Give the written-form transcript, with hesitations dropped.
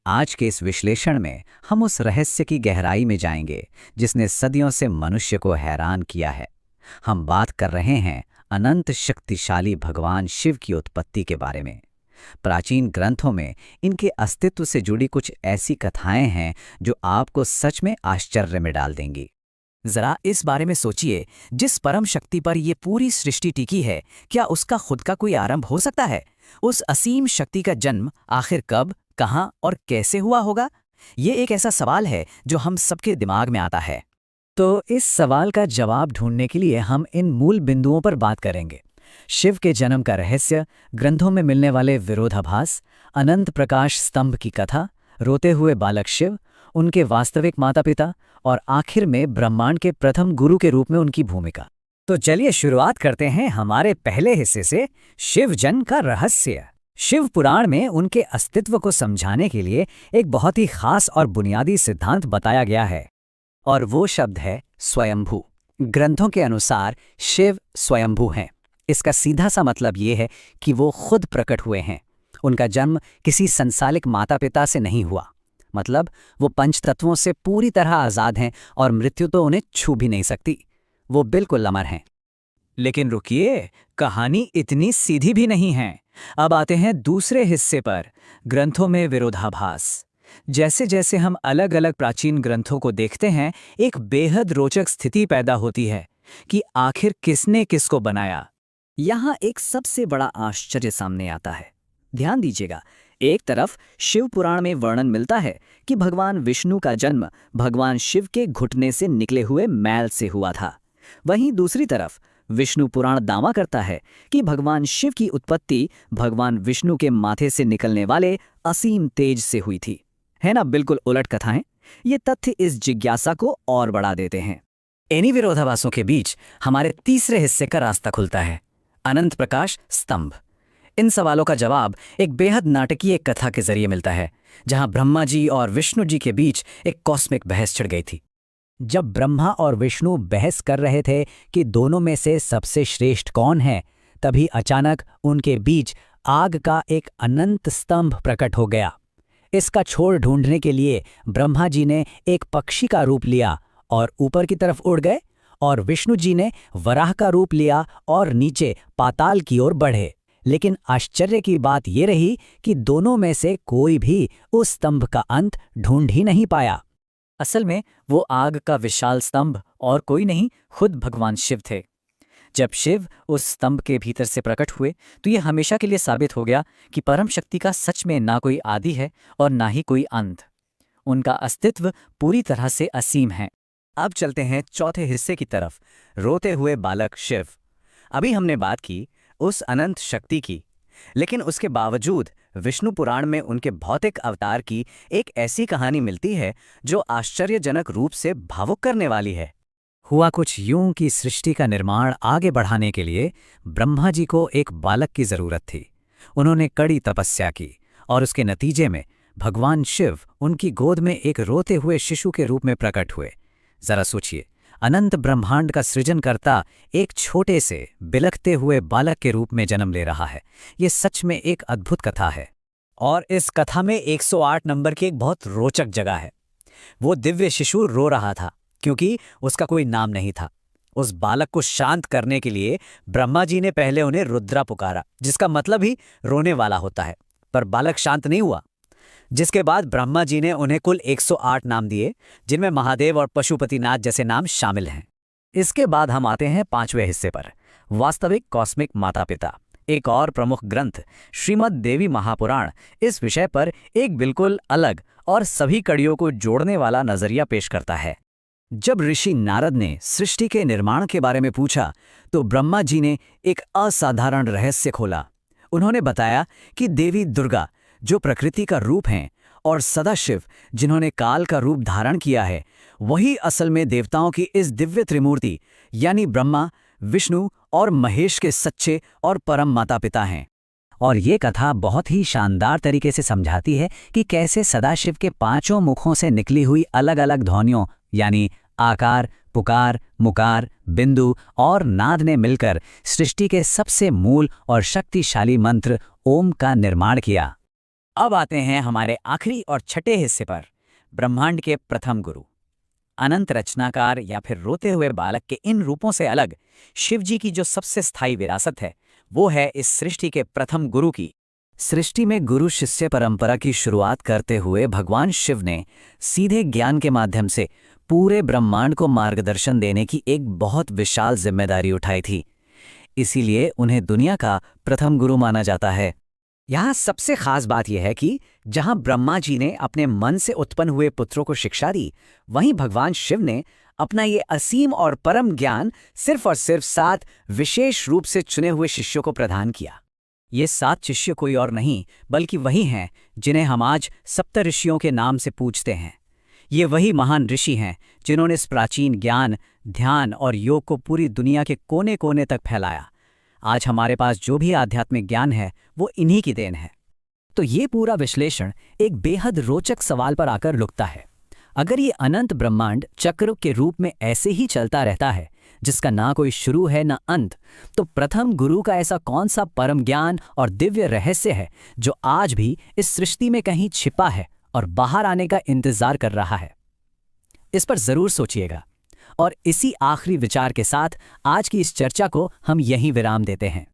आज के इस विश्लेषण में हम उस रहस्य की गहराई में जाएंगे जिसने सदियों से मनुष्य को हैरान किया है। हम बात कर रहे हैं अनंत शक्तिशाली भगवान शिव की उत्पत्ति के बारे में। प्राचीन ग्रंथों में इनके अस्तित्व से जुड़ी कुछ ऐसी कथाएं हैं जो आपको सच में आश्चर्य में डाल देंगी। जरा इस बारे में सोचिए, जिस परम शक्ति पर यह पूरी सृष्टि टिकी है, क्या उसका खुद का कोई आरंभ हो सकता है? उस असीम शक्ति का जन्म आखिर कब, कहां और कैसे हुआ होगा? ये एक ऐसा सवाल है जो हम सबके दिमाग में आता है। तो इस सवाल का जवाब ढूंढने के लिए हम इन मूल बिंदुओं पर बात करेंगे। शिव के जन्म का रहस्य, ग्रंथों में मिलने वाले विरोधाभास, अनंत प्रकाश स्तंभ की कथा, रोते हुए बालक शिव, उनके वास्तविक माता पिता और आखिर में ब्रह्मांड के प्रथम गुरु के रूप में उनकी भूमिका। तो चलिए शुरुआत करते हैं हमारे पहले हिस्से से, शिव जन्म का रहस्य। शिव पुराण में उनके अस्तित्व को समझाने के लिए एक बहुत ही खास और बुनियादी सिद्धांत बताया गया है, और वो शब्द है स्वयंभू। ग्रंथों के अनुसार शिव स्वयंभू हैं। इसका सीधा सा मतलब ये है कि वो खुद प्रकट हुए हैं। उनका जन्म किसी संसालिक माता पिता से नहीं हुआ। मतलब वो पंच तत्वों से पूरी तरह आज़ाद हैं और मृत्यु तो उन्हें छू भी नहीं सकती। वो बिल्कुल अमर हैं। लेकिन रुकिए, कहानी इतनी सीधी भी नहीं है। अब आते हैं दूसरे हिस्से पर, ग्रंथों में विरोधाभास। जैसे जैसे हम अलग अलग प्राचीन ग्रंथों को देखते हैं, एक बेहद रोचक स्थिति पैदा होती है कि आखिर किसने किसको बनाया। यहाँ एक सबसे बड़ा आश्चर्य सामने आता है। ध्यान दीजिएगा, एक तरफ शिव पुराण में वर्णन मिलता है कि भगवान विष्णु का जन्म भगवान शिव के घुटने से निकले हुए मैल से हुआ था। वहीं दूसरी तरफ विष्णु पुराण दावा करता है कि भगवान शिव की उत्पत्ति भगवान विष्णु के माथे से निकलने वाले असीम तेज से हुई थी। है ना, बिल्कुल उलट कथाएं। ये तथ्य इस जिज्ञासा को और बढ़ा देते हैं। इन्हीं विरोधाभासों के बीच हमारे तीसरे हिस्से का रास्ता खुलता है, अनंत प्रकाश स्तंभ। इन सवालों का जवाब एक बेहद नाटकीय कथा के जरिए मिलता है, जहां ब्रह्मा जी और विष्णु जी के बीच एक कॉस्मिक बहस छिड़ गई थी। जब ब्रह्मा और विष्णु बहस कर रहे थे कि दोनों में से सबसे श्रेष्ठ कौन है, तभी अचानक उनके बीच आग का एक अनंत स्तंभ प्रकट हो गया। इसका छोर ढूंढने के लिए ब्रह्मा जी ने एक पक्षी का रूप लिया और ऊपर की तरफ उड़ गए, और विष्णु जी ने वराह का रूप लिया और नीचे पाताल की ओर बढ़े। लेकिन आश्चर्य की बात यह रही कि दोनों में से कोई भी उस स्तंभ का अंत ढूंढ ही नहीं पाया। असल में वो आग का विशाल स्तंभ और कोई नहीं, खुद भगवान शिव थे। जब शिव उस स्तंभ के भीतर से प्रकट हुए तो ये हमेशा के लिए साबित हो गया कि परम शक्ति का सच में ना कोई आदि है और ना ही कोई अंत। उनका अस्तित्व पूरी तरह से असीम है। अब चलते हैं चौथे हिस्से की तरफ, रोते हुए बालक शिव। अभी हमने बात की उस अनंत शक्ति की, लेकिन उसके बावजूद विष्णु पुराण में उनके भौतिक अवतार की एक ऐसी कहानी मिलती है जो आश्चर्यजनक रूप से भावुक करने वाली है। हुआ कुछ यूं कि सृष्टि का निर्माण आगे बढ़ाने के लिए ब्रह्मा जी को एक बालक की जरूरत थी। उन्होंने कड़ी तपस्या की और उसके नतीजे में भगवान शिव उनकी गोद में एक रोते हुए शिशु के रूप में प्रकट हुए। जरा सोचिए, अनंत ब्रह्मांड का सृजनकर्ता एक छोटे से बिलखते हुए बालक के रूप में जन्म ले रहा है। ये सच में एक अद्भुत कथा है। और इस कथा में 108 नंबर की एक बहुत रोचक जगह है। वो दिव्य शिशु रो रहा था क्योंकि उसका कोई नाम नहीं था। उस बालक को शांत करने के लिए ब्रह्मा जी ने पहले उन्हें रुद्रा पुकारा, जिसका मतलब ही रोने वाला होता है। पर बालक शांत नहीं हुआ, जिसके बाद ब्रह्मा जी ने उन्हें कुल 108 नाम दिए, जिनमें महादेव और पशुपतिनाथ जैसे नाम शामिल हैं। इसके बाद हम आते हैं पांचवें हिस्से पर, वास्तविक कॉस्मिक माता पिता। एक और प्रमुख ग्रंथ श्रीमद् देवी महापुराण इस विषय पर एक बिल्कुल अलग और सभी कड़ियों को जोड़ने वाला नजरिया पेश करता है। जब ऋषि नारद ने सृष्टि के निर्माण के बारे में पूछा तो ब्रह्मा जी ने एक असाधारण रहस्य खोला। उन्होंने बताया कि देवी दुर्गा, जो प्रकृति का रूप हैं, और सदाशिव, जिन्होंने काल का रूप धारण किया है, वही असल में देवताओं की इस दिव्य त्रिमूर्ति यानी ब्रह्मा, विष्णु और महेश के सच्चे और परम माता पिता हैं। और ये कथा बहुत ही शानदार तरीके से समझाती है कि कैसे सदाशिव के पांचों मुखों से निकली हुई अलग अलग ध्वनियों यानी आकार, पुकार, मुकार, बिंदु और नाद ने मिलकर सृष्टि के सबसे मूल और शक्तिशाली मंत्र ओम का निर्माण किया। अब आते हैं हमारे आखिरी और छठे हिस्से पर, ब्रह्मांड के प्रथम गुरु। अनंत रचनाकार या फिर रोते हुए बालक के इन रूपों से अलग शिव जी की जो सबसे स्थायी विरासत है, वो है इस सृष्टि के प्रथम गुरु की। सृष्टि में गुरु शिष्य परंपरा की शुरुआत करते हुए भगवान शिव ने सीधे ज्ञान के माध्यम से पूरे ब्रह्मांड को मार्गदर्शन देने की एक बहुत विशाल जिम्मेदारी उठाई थी। इसीलिए उन्हें दुनिया का प्रथम गुरु माना जाता है। यहाँ सबसे खास बात यह है कि जहाँ ब्रह्मा जी ने अपने मन से उत्पन्न हुए पुत्रों को शिक्षा दी, वहीं भगवान शिव ने अपना ये असीम और परम ज्ञान सिर्फ और सिर्फ 7 विशेष रूप से चुने हुए शिष्यों को प्रदान किया। ये 7 शिष्य कोई और नहीं बल्कि वही हैं जिन्हें हम आज सप्तऋषियों के नाम से पूजते हैं। ये वही महान ऋषि हैं जिन्होंने इस प्राचीन ज्ञान, ध्यान और योग को पूरी दुनिया के कोने कोने तक फैलाया। आज हमारे पास जो भी आध्यात्मिक ज्ञान है वो इन्हीं की देन है। तो ये पूरा विश्लेषण एक बेहद रोचक सवाल पर आकर रुकता है। अगर ये अनंत ब्रह्मांड चक्र के रूप में ऐसे ही चलता रहता है, जिसका ना कोई शुरू है ना अंत, तो प्रथम गुरु का ऐसा कौन सा परम ज्ञान और दिव्य रहस्य है जो आज भी इस सृष्टि में कहीं छिपा है और बाहर आने का इंतजार कर रहा है? इस पर जरूर सोचिएगा। और इसी आखिरी विचार के साथ आज की इस चर्चा को हम यहीं विराम देते हैं।